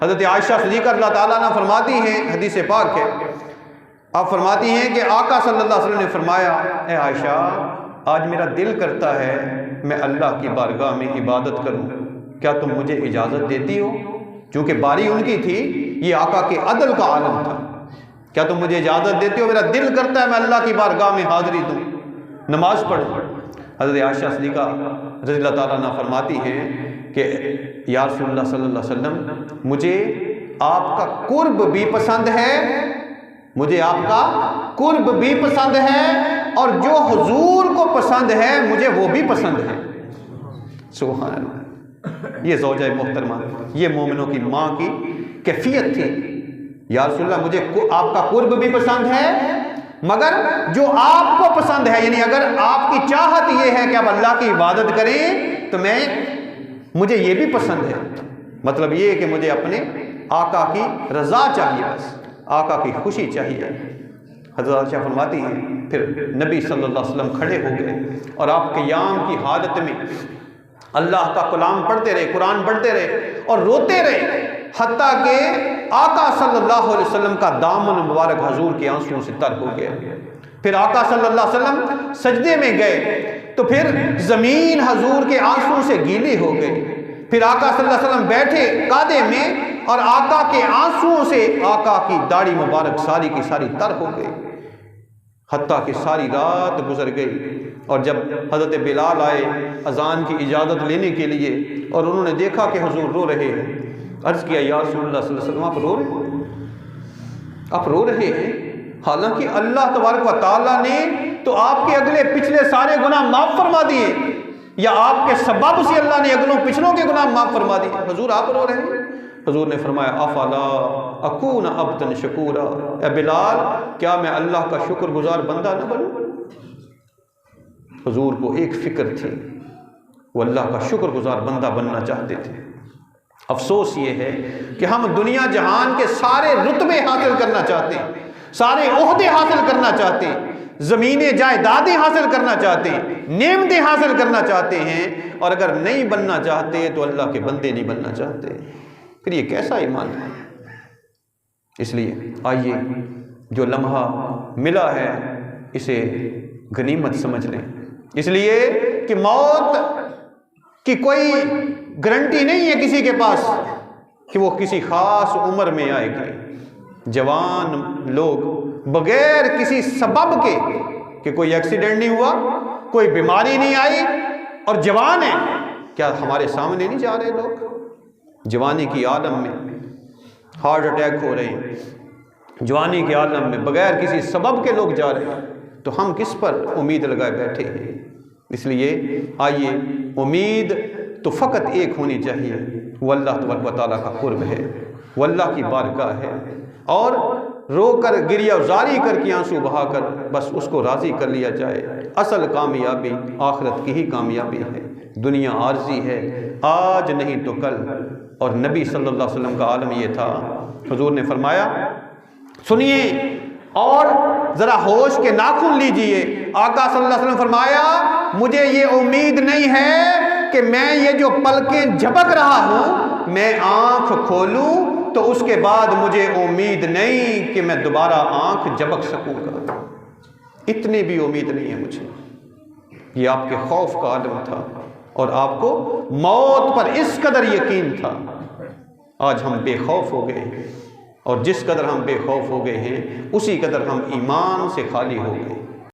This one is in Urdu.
حضرت عائشہ صدیقہ اللہ تعالیٰ عنہ فرماتی ہیں، حدیث پاک ہے، آپ فرماتی ہیں کہ آقا صلی اللہ علیہ وسلم نے فرمایا، اے عائشہ آج میرا دل کرتا ہے میں اللہ کی بارگاہ میں عبادت کروں، کیا تم مجھے اجازت دیتی ہو؟ چونکہ باری ان کی تھی، یہ آقا کے عدل کا عالم تھا، کیا تم مجھے اجازت دیتی ہو؟ میرا دل کرتا ہے میں اللہ کی بارگاہ میں حاضری دوں، نماز پڑھوں۔ حضرت عائشہ صدیقہ رضی اللہ تعالیٰ عنہ فرماتی ہیں کہ یا رسول اللہ صلی اللہ علیہ وسلم مجھے آپ کا قرب بھی پسند ہے، مجھے آپ کا قرب بھی پسند ہے، اور جو حضور کو پسند ہے مجھے وہ بھی پسند ہے۔ سبحان اللہ، یہ زوجہ محترمہ، یہ مومنوں کی ماں کی کیفیت تھی۔ یا رسول اللہ مجھے آپ کا قرب بھی پسند ہے، مگر جو آپ کو پسند ہے، یعنی اگر آپ کی چاہت یہ ہے کہ آپ اللہ کی عبادت کریں تو مجھے یہ بھی پسند ہے۔ مطلب یہ ہے کہ مجھے اپنے آقا کی رضا چاہیے، بس آقا کی خوشی چاہیے۔ حضرت عائشہ فرماتی ہیں پھر نبی صلی اللہ علیہ وسلم کھڑے ہو گئے اور آپ قیام کی حالت میں اللہ کا کلام پڑھتے رہے، قرآن پڑھتے رہے اور روتے رہے، حتیٰ کہ آقا صلی اللہ علیہ وسلم کا دامن مبارک حضور کے آنسوؤں سے تر ہو گیا۔ پھر آقا صلی اللہ علیہ وسلم سجدے میں گئے تو پھر زمین حضور کے آنسوؤں سے گیلی ہو گئی۔ پھر آقا صلی اللہ علیہ وسلم بیٹھے قعدے میں اور آقا کے آنسوؤں سے آقا کی داڑھی مبارک ساری کی ساری تر ہو گئی، حتیٰ کہ ساری رات گزر گئی۔ اور جب حضرت بلال آئے اذان کی اجازت لینے کے لیے اور انہوں نے دیکھا کہ حضور رو رہے ہیں، عرض کیا یا رسول اللہ صلی اللہ علیہ وسلم آپ رو رہے ہیں؟ حالانکہ اللہ تبارک و تعالیٰ نے تو آپ کے اگلے پچھلے سارے گناہ معاف فرما دیے، یا آپ کے سبب سے اللہ نے اگلوں پچھلوں کے گناہ معاف فرما دیے، حضور آپ رو رہے ہیں؟ حضور نے فرمایا افلا اکون عبدا شکورا، اے بلال کیا میں اللہ کا شکر گزار بندہ نہ بنوں؟ حضور کو ایک فکر تھی، وہ اللہ کا شکر گزار بندہ بننا چاہتے تھے۔ افسوس یہ ہے کہ ہم دنیا جہان کے سارے رتبے حاصل کرنا چاہتے ہیں، سارے عہدے حاصل کرنا چاہتے ہیں، زمینیں جائیدادیں حاصل کرنا چاہتے ہیں، نعمتیں حاصل کرنا چاہتے ہیں، اور اگر نہیں بننا چاہتے تو اللہ کے بندے نہیں بننا چاہتے، پھر یہ کیسا ایمان ہے؟ اس لیے آئیے جو لمحہ ملا ہے اسے غنیمت سمجھ لیں، اس لیے کہ موت کی کوئی گارنٹی نہیں ہے کسی کے پاس کہ وہ کسی خاص عمر میں آئے گی۔ جوان لوگ بغیر کسی سبب کے کہ کوئی ایکسیڈنٹ نہیں ہوا، کوئی بیماری نہیں آئی اور جوان ہیں، کیا ہمارے سامنے نہیں جا رہے لوگ؟ جوانی کی عالم میں ہارٹ اٹیک ہو رہے ہیں، جوانی کے عالم میں بغیر کسی سبب کے لوگ جا رہے ہیں، تو ہم کس پر امید لگائے بیٹھے ہیں؟ اس لیے آئیے امید تو فقط ایک ہونی چاہیے، وہ اللہ تبارک و تعالیٰ کا قرب ہے، وہ اللہ کی بارگاہ ہے، اور رو کر گریہ زاری کر کے آنسو بہا کر بس اس کو راضی کر لیا جائے۔ اصل کامیابی آخرت کی ہی کامیابی ہے، دنیا عارضی ہے، آج نہیں تو کل۔ اور نبی صلی اللہ علیہ وسلم کا عالم یہ تھا، حضور نے فرمایا سنیے اور ذرا ہوش کے ناخن لیجئے، آقا صلی اللہ علیہ وسلم فرمایا مجھے یہ امید نہیں ہے کہ میں یہ جو پلکیں جھپک رہا ہوں میں آنکھ کھولوں تو اس کے بعد مجھے امید نہیں کہ میں دوبارہ آنکھ جھپک سکوں گا، اتنی بھی امید نہیں ہے مجھے۔ یہ آپ کے خوف کا عالم تھا اور آپ کو موت پر اس قدر یقین تھا۔ آج ہم بے خوف ہو گئے ہیں، اور جس قدر ہم بے خوف ہو گئے ہیں اسی قدر ہم ایمان سے خالی ہو گئے۔